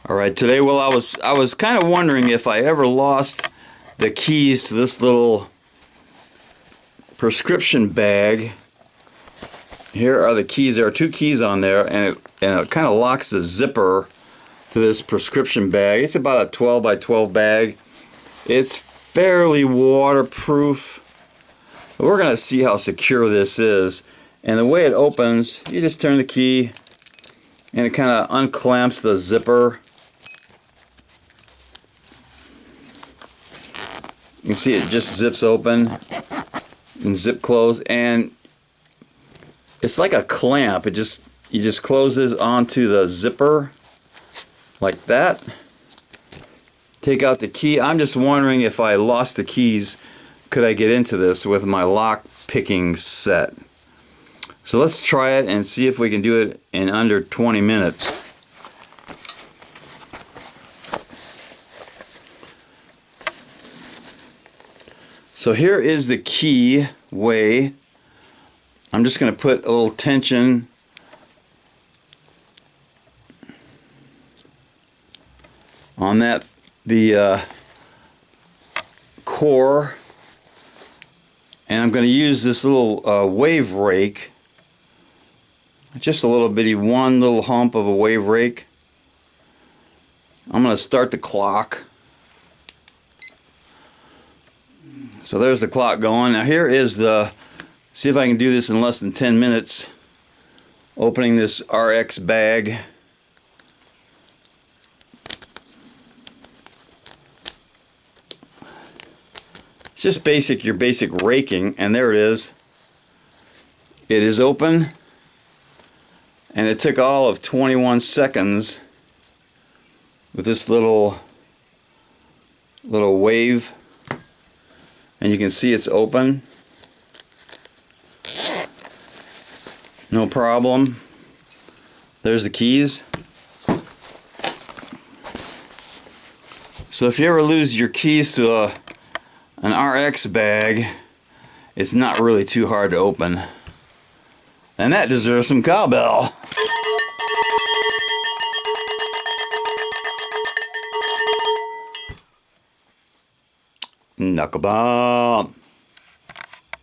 All right, today, well, I was kind of wondering if I ever lost the keys to this little prescription bag. Here are the keys. There are two keys on there, and it kind of locks the zipper to this prescription bag. It's about a 12 by 12 bag. It's fairly waterproof. But we're going to see how secure this is. And the way it opens, you just turn the key, and it kind of unclamps the zipper. You can see it just zips open and zip close, and it's like a clamp. You just close this onto the zipper like that. Take out the key. I'm just wondering if I lost the keys, could I get into this with my lock picking set? So let's try it and see if we can do it in under 20 minutes. So here is the key way. I'm just going to put a little tension on the core, and I'm going to use this little wave rake, just a little bitty one little hump of a wave rake. I'm going to start the clock. So there's the clock going. Now here is see if I can do this in less than 10 minutes. Opening this RX bag. It's just your basic raking, and there it is. It is open, and it took all of 21 seconds with this little wave. And you can see it's open. No problem. There's the keys. So if you ever lose your keys to an RX bag, it's not really too hard to open. And that deserves some cowbell. Knuckleball.